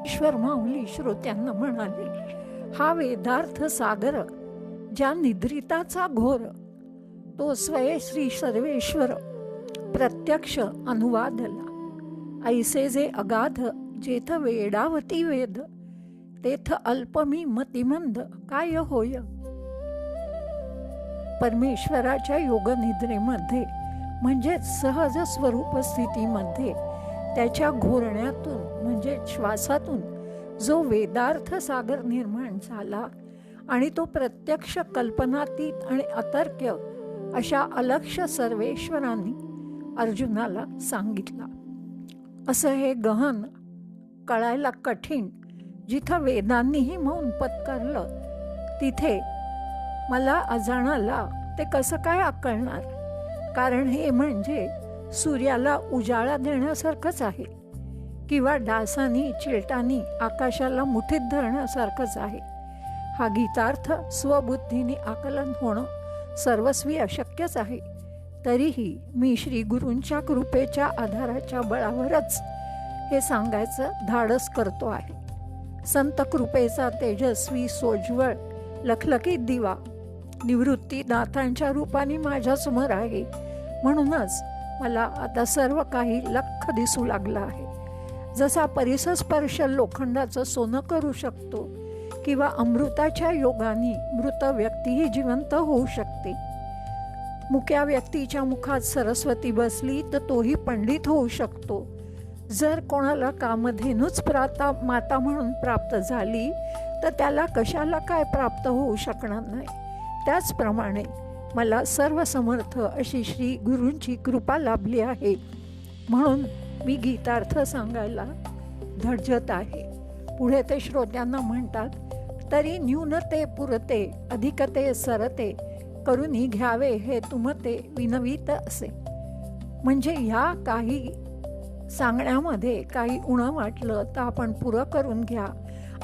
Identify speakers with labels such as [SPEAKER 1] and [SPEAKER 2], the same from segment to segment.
[SPEAKER 1] ईश्वर माऊली श्रोत्यांना म्हणाले, हा वेदार्थ सागर ज्या निद्रिताचा घोर, तो स्वये श्री सर्वेश्वर प्रत्यक्ष अनुवादला. ऐसे जे अगाध जेथ वेडावती वेद, तेथ अल्पमी मतिमंद काय होय. परमेश्वराच्या योगनिद्रेमध्ये म्हणजे सहज स्वरूप स्थितीमध्ये त्याच्या घोरण्यातून म्हणजे श्वासातून जो वेदार्थ सागर निर्माण झाला आणि तो प्रत्यक्ष कल्पनातीत आणि अतर्क्य अशा अलक्ष्य सर्वेश्वरांनी अर्जुनाला सांगितला. असं हे गहन कळायला कठीण जिथं वेदांनीही मौन पत्करलं, तिथे मला अजाणाला ते कसं काय आकळणार. कारण हे म्हणजे सूर्याला उजाळा देण्यासारखंच आहे किंवा डासांनी चिलटांनी आकाशाला मुठीत धरण्यासारखंच आहे. हा गीतार्थ स्वबुद्धीने आकलन होणं सर्वस्वी अशक्यच आहे. तरीही मी श्री गुरूंच्या कृपेच्या आधाराच्या बळावरच हे सांगायचं धाडस करतो आहे. संत कृपेचा तेजस्वी सोज्वळ लखलखीत दिवा निवृत्ती दातांच्या रूपाने माझ्यासमोर आहे. म्हणूनच मला आता सर्व काही लख्ख दिसू लागलं आहे. जसा परिसस्पर्श लोखंडाचं सोनं करू शकतो किंवा अमृताच्या योगाने मृत व्यक्तीही जिवंत होऊ शकते. मुक्या व्यक्तीच्या मुखात सरस्वती बसली तर तोही पंडित होऊ शकतो. जर कोणाला कामधेनूच माता म्हणून प्राप्त झाली तर त्याला कशाला काय प्राप्त होऊ शकणार नाही. त्याचप्रमाणे मला सर्व समर्थ अशी श्री गुरूंची कृपा लाभली आहे. म्हणून मी गीतार्थ सांगायला धडजत आहे. पुढे ते श्रोत्यांना म्हणतात, तरी न्यूनते पुरते अधिकते सरते करुनी घ्यावे हे तुमते विनवीत असे. म्हणजे ह्या काही सांगण्यामध्ये काही उणं वाटलं तर आपण पुरं करून घ्या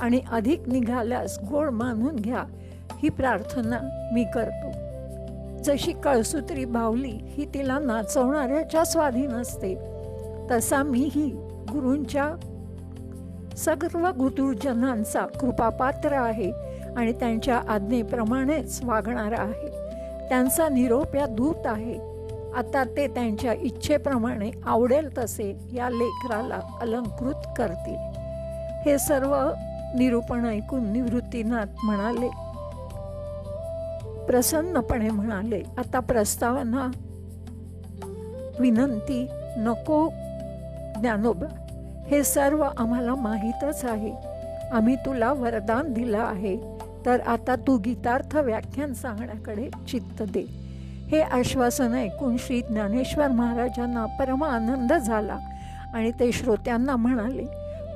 [SPEAKER 1] आणि अधिक निघाल्यास गोड मानून घ्या, ही प्रार्थना मी करतो. जशी कळसूत्री बाहुली ही तिला नाचवणाऱ्याच्या स्वाधीन असते, तसा मीही गुरूंच्या सर्व गुरुजनांचा कृपापात्र आहे आणि त्यांच्या आज्ञेप्रमाणेच वागणारा आहे. त्यांचा निरोप या दूत आहे. आता ते त्यांच्या इच्छेप्रमाणे आवडेल तसे या लेकराला अलंकृत करतील. हे सर्व निरूपण ऐकून निवृत्तीनाथ म्हणाले, प्रसन्नपणे म्हणाले, आता प्रस्तावना विनंती नको ज्ञानोबा, हे सर्व आम्हाला माहीतच आहे. आम्ही तुला वरदान दिलं आहे, तर आता तू गीतार्थ व्याख्यान सांगण्याकडे चित्त दे. हे आश्वासन ऐकून श्री ज्ञानेश्वर महाराजांना परम आनंद झाला आणि ते श्रोत्यांना म्हणाले,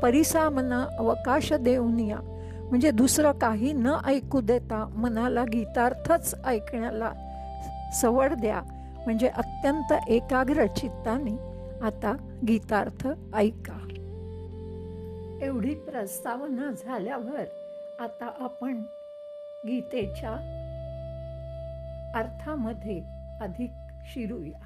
[SPEAKER 1] परिसामना अवकाश देऊनिया, म्हणजे दुसरं काही न ऐकू देता मनाला गीतार्थच ऐकण्याला सवड द्या. म्हणजे अत्यंत एकाग्र चित्ताने आता गीतार्थ ऐका. एवढी प्रस्तावना झाल्यावर आता आपण गीतेच्या अर्थामध्ये अधिक शिरूया.